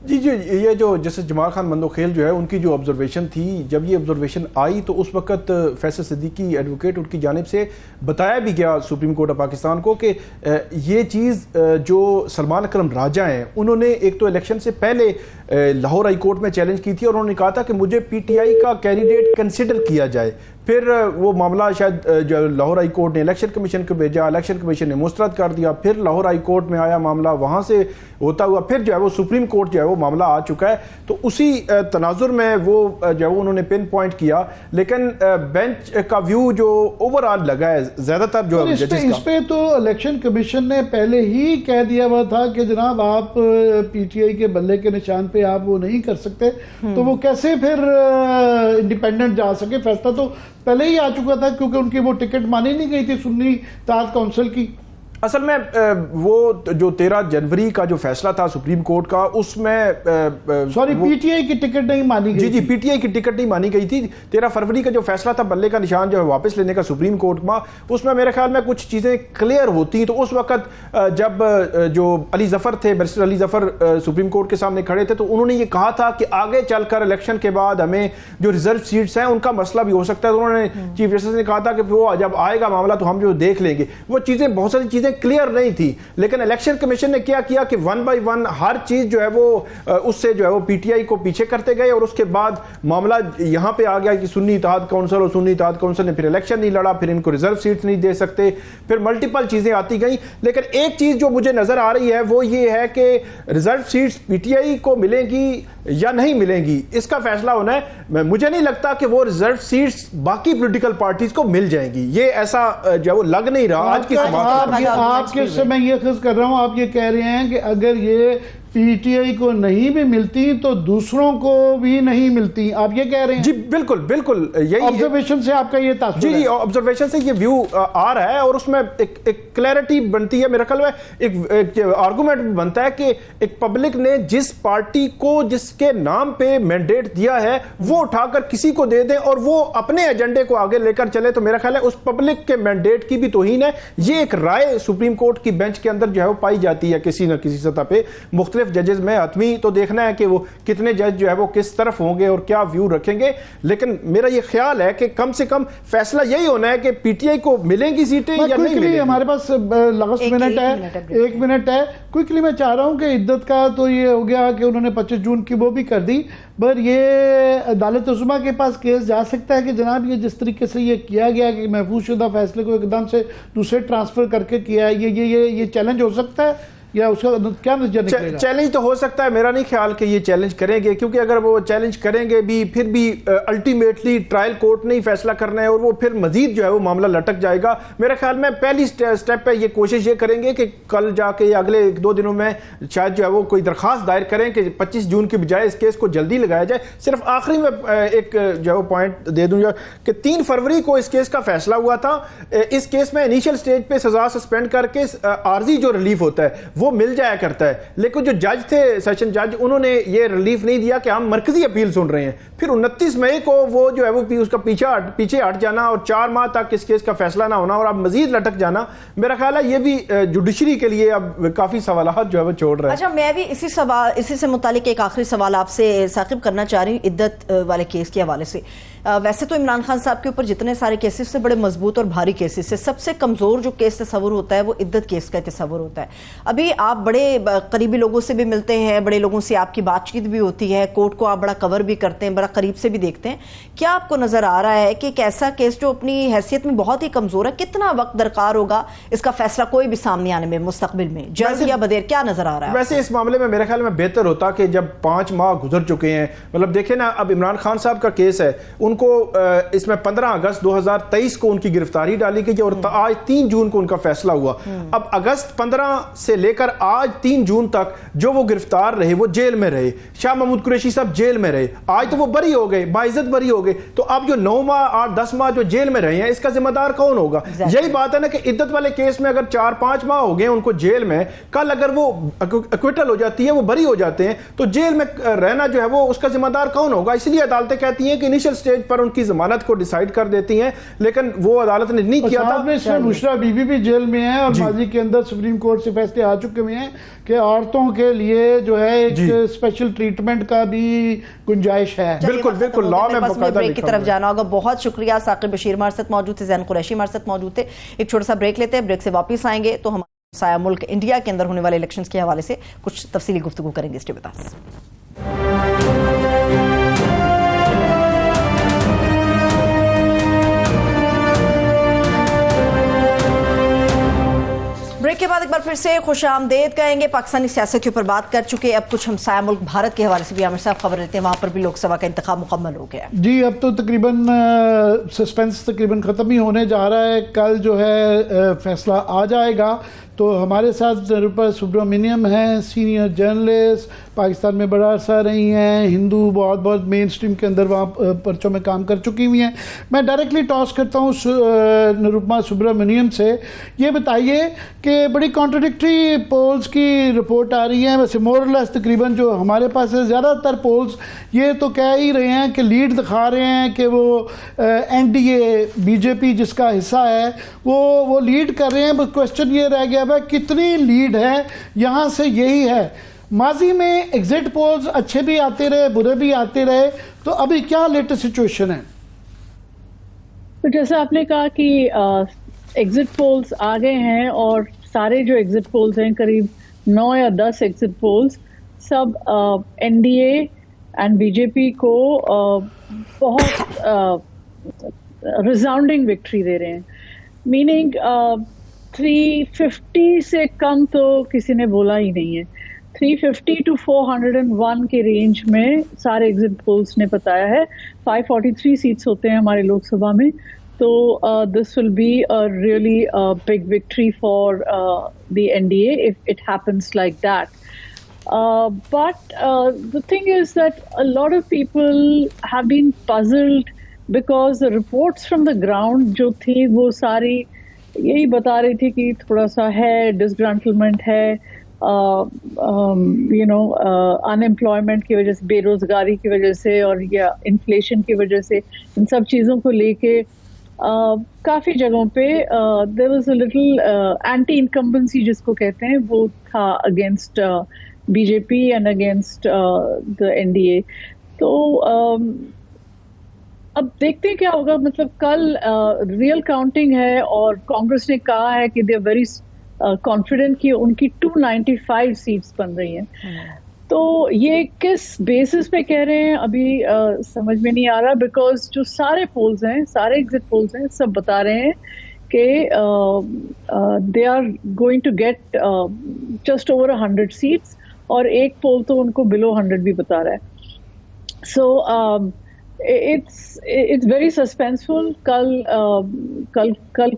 جی یہ جو جسٹس جمال خان مندوخیل جو ہے ان کی جو آبزرویشن تھی، جب یہ آبزرویشن آئی تو اس وقت فیصل صدیقی ایڈوکیٹ ان کی جانب سے بتایا بھی گیا سپریم کورٹ آف پاکستان کو کہ یہ چیز جو سلمان اکرم راجہ ہیں انہوں نے ایک تو الیکشن سے پہلے لاہور ہائی کورٹ میں چیلنج کی تھی اور انہوں نے کہا تھا کہ مجھے پی ٹی آئی کا کینڈیڈیٹ کنسیڈر کیا جائے. پھر وہ معاملہ شاید جو لاہور ہائی کورٹ نے الیکشن کمیشن کو بھیجا، الیکشن کمیشن نے مسترد کر دیا، پھر لاہور ہائی کورٹ میں آیا معاملہ، وہاں سے ہوتا ہوا پھر جو ہے وہ سپریم کورٹ جو ہے وہ معاملہ آ چکا ہے. تو اسی تناظر میں وہ جو ہے انہوں نے پن پوائنٹ کیا، لیکن بینچ کا ویو جو اوور آل لگا ہے زیادہ تر جو اس پہ تو الیکشن کمیشن نے پہلے ہی کہہ دیا ہوا تھا کہ جناب آپ پی ٹی آئی کے بلے کے نشان پہ آپ وہ نہیں کر سکتے، تو وہ کیسے پھر انڈیپینڈنٹ جا سکے. فیصلہ تو پہلے ہی آ چکا تھا کیونکہ ان کی وہ ٹکٹ مانی نہیں گئی تھی سنی اتحاد کونسل کی. اصل میں وہ جو 13 جنوری کا جو فیصلہ تھا سپریم کورٹ کا، اس میں سوری پی ٹی آئی کی ٹکٹ نہیں مانی گئی. جی پی ٹی آئی کی ٹکٹ نہیں مانی گئی تھی. 13 فروری کا جو فیصلہ تھا بلے کا نشان جو ہے واپس لینے کا سپریم کورٹ میں، اس میں میرے خیال میں کچھ چیزیں کلیئر ہوتی. تو اس وقت جب جو علی ظفر تھے، barrister Ali Zafar supreme court کے سامنے کھڑے تھے، تو انہوں نے یہ کہا تھا کہ آگے چل کر الیکشن کے بعد ہمیں جو ریزرو سیٹس ہیں ان کا مسئلہ بھی ہو سکتا ہے. تو انہوں نے چیف جسٹس نے کہا تھا کہ وہ جب آئے گا معاملہ تو ہم جو دیکھ لیں گے. وہ چیزیں بہت ساری چیزیں کلیئر نہیں تھی، لیکن الیکشن کمیشن نے کیا کہ 1 by 1 ہر چیز جو ہے وہ اس سے جو ہے وہ پی ٹی آئی کو پیچھے کرتے گئے، اور اس کے بعد معاملہ یہاں پہ آ گیا کہ سنی اتحاد کونسل، اور سنی اتحاد کونسل نے پھر الیکشن نہیں لڑا، پھر ان کو ریزرو سیٹس نہیں دے سکتے، پھر ملٹیپل چیزیں آتی گئیں. لیکن ایک چیز جو مجھے نظر آ رہی ہے وہ یہ ہے کہ reserve seats P T I کو ملیں گی یا نہیں ملیں گی، اس کا فیصلہ ہونا ہے. مجھے نہیں لگتا کہ وہ ریزرو سیٹس باقی پولیٹیکل پارٹیز کو مل جائیں گی، یہ ایسا جو ہے وہ لگ نہیں رہا آج کی سماعت. آپ کے سے میں یہ خز کر رہا ہوں، آپ یہ کہہ رہے ہیں کہ اگر یہ پی ٹی آئی کو نہیں بھی ملتی تو دوسروں کو بھی نہیں ملتی، آپ یہ کہہ رہے ہیں؟ جی بالکل یہی آبزرویشن سے آپ کا یہ تاثر ہے. جی آبزرویشن سے یہ ویو آ رہا ہے، اور اس میں ایک کلیئرٹی بنتی ہے. میرے خیال میں ایک آرگومنٹ بنتا ہے کہ ایک پبلک نے جس پارٹی کو جس کے نام پہ مینڈیٹ دیا ہے وہ اٹھا کر کسی کو دے دیں اور وہ اپنے ایجنڈے کو آگے لے کر چلے، تو میرا خیال ہے اس پبلک کے مینڈیٹ کی بھی توہین ہے. یہ ایک رائے سپریم کورٹ کی بینچ کے اندر جو ہے وہ پائی جاتی ہے کسی نہ کسی سطح پہ. مختلف ججز میں حتمی تو دیکھنا ہے کہ وہ کتنے جج جو ہے وہ کس طرف ہوں گے اور کیا ویو رکھیں گے، لیکن میرا یہ خیال ہے کہ کم سے کم فیصلہ یہی ہونا ہے کہ پی ٹی آئی کو ملیں گی سیٹیں یا نہیں ملیں گی. ہمارے پاس لاسٹ منٹ ہے، 1 منٹ ہے. کوئکلی میں چاہ رہا ہوں کہ عدت کا تو یہ ہو گیا کہ انہوں نے 25 جون کی وہ بھی کر دی، پر یہ عدالت عظمیٰ کے پاس کیس جا سکتا ہے کہ جناب یہ جس طریقے سے یہ کیا گیا کہ محفوظ شدہ فیصلے کو ایک دم سے دوسرے ٹرانسفر کر کے کیا ہے، یہ چیلنج ہو سکتا ہے یا اس کا کیا نتیجہ نکلے گا؟ چیلنج تو ہو سکتا ہے، میرا نہیں خیال کہ یہ چیلنج کریں گے، کیونکہ اگر وہ چیلنج کریں گے بھی پھر بھی الٹیمیٹلی ٹرائل کورٹ نے ہی فیصلہ کرنا ہے اور وہ پھر مزید جو ہے وہ معاملہ لٹک جائے گا. میرے خیال میں پہلی سٹیپ پہ یہ کوشش یہ کریں گے کہ کل جا کے اگلے 1-2 دنوں میں شاید جو ہے وہ کوئی درخواست دائر کریں کہ 25 جون کی بجائے اس کیس کو جلدی لگایا جائے. صرف آخری میں ایک جو ہے وہ پوائنٹ دے دوں کہ 3 فروری کو اس کیس کا فیصلہ ہوا تھا. اس کیس میں انیشل سٹیج پہ سزا سسپینڈ کر کے عارضی جو ریلیف ہوتا ہے وہ مل جایا کرتا ہے، لیکن جو جج تھے سیشن جج انہوں نے یہ ریلیف نہیں دیا کہ ہم مرکزی اپیل سن رہے ہیں. پھر 29 مئی کو وہ جو ہے وہ اس کا پیچھے ہٹ جانا اور 4 ماہ تک اس کیس کا فیصلہ نہ ہونا اور اب مزید لٹک جانا، میرا خیال ہے یہ بھی جوڈیشری کے لیے اب کافی سوالات جو ہے وہ چھوڑ رہا ہے. اچھا میں بھی اسی سے متعلق ایک آخری سوال آپ سے ثاقب کرنا چاہ رہی ہوں عدت والے کیس کے حوالے سے. ویسے تو عمران خان صاحب کے اوپر جتنے سارے کیسز سے بڑے مضبوط اور بھاری کیسز سے سب سے کمزور جو کیس تصور ہوتا ہے وہ عدت کیس کا تصور ہوتا ہے. ابھی آپ بڑے قریبی لوگوں سے بھی ملتے ہیں، بڑے لوگوں سے آپ کی بات چیت بھی ہوتی ہے، کورٹ کو آپ بڑا کور بھی کرتے ہیں، بڑا قریب سے بھی دیکھتے ہیں. کیا آپ کو نظر آ رہا ہے کہ ایک ایسا کیس جو اپنی حیثیت میں بہت ہی کمزور ہے، کتنا وقت درکار ہوگا اس کا فیصلہ کوئی بھی سامنے آنے میں مستقبل میں، جلد یا بدیر، کیا نظر آ رہا ہے؟ ویسے اس معاملے میں میرے خیال میں بہتر ہوتا کہ جب 5 ماہ گزر چکے ہیں، مطلب دیکھیں نا اب عمران خان صاحب کا کیس ہے، ان کو اس میں 15 اگست 2023 کو ان کی گرفتاری ڈالی گئی اور آج 3 جون کو ان کا فیصلہ ہوا. اب اگست 15 سے لے کر آج 3 جون تک جو وہ گرفتار رہے وہ جیل میں رہے. شاہ محمود قریشی صاحب جیل میں رہے, آج تو وہ بری ہو گئے, باعزت بری ہو گئے. تو اب جو 9 ماہ 8-10 ماہ جو جیل میں رہے ہیں اس کا ذمہ دار کون ہوگا؟ یہی بات ہے نا کہ عدت والے کیس میں اگر 4-5 ماہ ہو گئے ان کو جیل میں, کل اگر وہ ایکویٹل ہو جاتی ہے, وہ بری ہو جاتے ہیں, تو جیل میں رہنا جو ہے وہ اس کا ذمہ دار کون ہوگا؟ اس لیے عدالتیں کہتی ہیں کہ انیشل سٹیج پر ان کی ضمانت کو ڈیسائیڈ کر دیتی ہیں, لیکن وہ عدالت نے نہیں کیا تھا. اس میں بشرا بی بی بھی جیل میں ہے اور ماضی کے اندر سپریم کورٹ سے فیصلے آ چکے ہوئے ہیں کہ عورتوں کے لیے جو ہے ایک اسپیشل ٹریٹمنٹ کا بھی گنجائش ہے. بالکل بالکل, لا میں باقاعدہ بریک کی طرف جانا ہوگا. بہت شکریہ. ثاقب بشیر ہمارے ساتھ موجود تھے, زین قریشی ہمارے ساتھ موجود تھے. ایک چھوٹا سا بریک لیتے ہیں, بریک سے واپس آئیں گے تو ہم سایہ ملک انڈیا کے اندر ہونے والے الیکشنز کے حوالے سے کچھ تفصیلی گفتگو کریں گے. Stay with us. بریک کے بعد ایک بار پھر سے خوش آمدید کہیں گے. پاکستانی سیاست کے اوپر بات کر چکے, اب کچھ ہم سایہ ملک بھارت کے حوالے سے بھی عامر صاحب خبر لیتے ہیں. وہاں پر بھی لوک سبھا کا انتخاب مکمل ہو گیا جی. اب تو تقریباً سسپینس تقریباً ختم ہی ہونے جا رہا ہے. کل جو ہے فیصلہ آ جائے گا. تو ہمارے ساتھ نروپا سبرامنیم ہیں, سینئر جرنلسٹ, پاکستان میں بڑا عرصہ رہی ہیں, ہندو بہت مین سٹریم کے اندر وہاں پرچوں میں کام کر چکی ہوئی ہیں. میں ڈائریکٹلی ٹاس کرتا ہوں نروپا سبرامنیم سے. یہ بتائیے کہ بڑی کانٹرڈکٹری پولز کی رپورٹ آ رہی ہیں. ویسے مور لیس تقریباً جو ہمارے پاس ہے زیادہ تر پولز یہ تو کہہ ہی رہے ہیں کہ لیڈ دکھا رہے ہیں کہ وہ N D A B J P جس کا حصہ ہے وہ لیڈ کر رہے ہیں. بس کوشچن یہ رہ گیا کتنی لیڈ ہے, یہاں سے یہی ہے. ماضی میں ایگزٹ پولز اچھے بھی آتے رہے, برے بھی آتے رہے, تو ابھی کیا لیٹسٹ سچویشن ہے؟ تو جیسا آپ نے کہا کہ ایگزٹ پولز آ گئے ہیں اور سارے جو ایگزٹ پولز ہیں قریب 9 یا 10 ایگزٹ پولز سب N D A and B J P کو بہت ریزاؤنڈنگ وکٹری دے رہے ہیں. میننگ 350 سے کم تو کسی نے بولا ہی نہیں ہے. 350 to 401 کے رینج میں سارے ایگزٹ پولز نے بتایا ہے. 543 سیٹس ہوتے ہیں ہمارے لوک سبھا میں, تو this will be really big victory for the N D A if it happens like that. But the thing is that a lot of people have been puzzled because the reports from the ground جو تھی وہ ساری یہی بتا رہی تھی کہ تھوڑا سا ہے ڈسگرانٹلمنٹ ہے, ان امپلائمنٹ کی وجہ سے, بے روزگاری کی وجہ سے اور یا انفلیشن کی وجہ سے, ان سب چیزوں کو لے کے کافی جگہوں پہ there was a little anti incumbency جس کو کہتے ہیں وہ تھا against B J P and against the N D A. تو اب دیکھتے ہیں کیا ہوگا. مطلب کل ریئل کاؤنٹنگ ہے اور کانگریس نے کہا ہے کہ دے آر ویری کانفیڈنٹ کہ ان کی 295 سیٹس بن رہی ہیں. تو یہ کس بیسس پہ کہہ رہے ہیں ابھی سمجھ میں نہیں آ رہا, بیکاز جو سارے پولز ہیں, سارے ایگزٹ پولز ہیں, سب بتا رہے ہیں کہ they are going to get just over 100 seats, اور ایک پول تو ان کو بلو 100 بھی بتا رہا ہے. سو it's very suspenseful. کل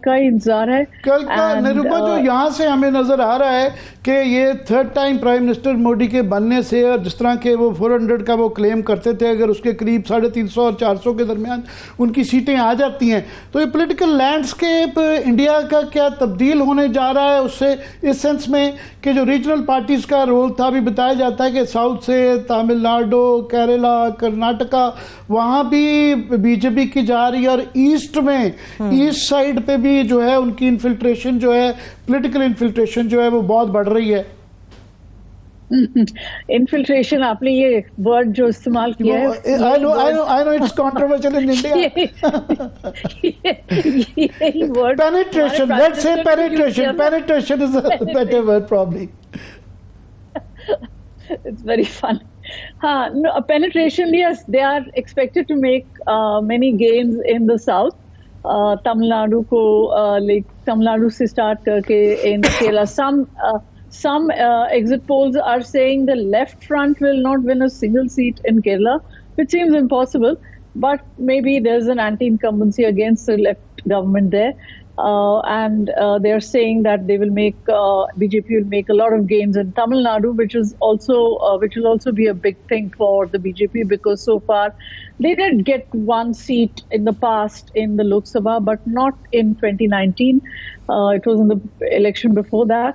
کا انتظار ہے. کل کا نروپا جو یہاں سے ہمیں نظر آ رہا ہے کہ یہ 3rd time prime minister Modi کے بننے سے, اور جس طرح کہ وہ 400 کا وہ کلیم کرتے تھے, اگر اس کے قریب 350 اور 400 کے درمیان ان کی سیٹیں آ جاتی ہیں تو یہ پولیٹیکل لینڈسکیپ انڈیا کا کیا تبدیل ہونے جا رہا ہے. اس سے اس سینس میں کہ جو ریجنل پارٹیز کا رول تھا, بھی بتایا جاتا ہے کہ ساؤتھ سے تامل ناڈو, کیرلا, کرناٹکا, وہاں بھی بی جے پی کی جا رہی ہے, اور ایسٹ میں ایسٹ سائڈ پہ بھی جو ہے ان کی انفلٹریشن جو ہے, پولیٹیکل انفلٹریشن جو ہے وہ بہت بڑھ رہی ہے. انفلٹریشن آپ نے یہ ورڈ جو استعمال کیا ہے, I know it's controversial in India. Penetration, let's say penetration. Penetration is a better word probably. It's very fun. No, penetration, yes, they are expected to make many gains in the south. Tamil Nadu se start karke in Kerala. Some exit polls are saying the left front will not win a single seat in Kerala, which seems impossible. but maybe there's an anti-incumbency against the left government there. And they're saying that they will make BJP will make a lot of gains in Tamil Nadu, which will also be a big thing for the BJP, because so far they did get one seat in the past in the Lok Sabha, but not in 2019. It was in the election before that.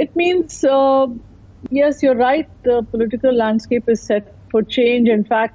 it means yes, you're right, the political landscape is set for change. In fact,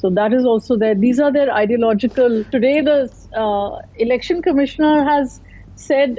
so that is also there. These are their ideological. Today the election commissioner has said,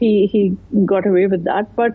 he got away with that. But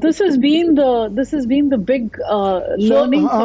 This has been the big learning for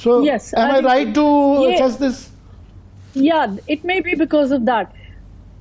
So, yes, am I right to assess this? Yeah, it may be because of that.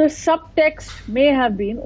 the subtext may have been,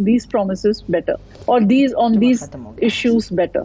these promises better or on these issues better.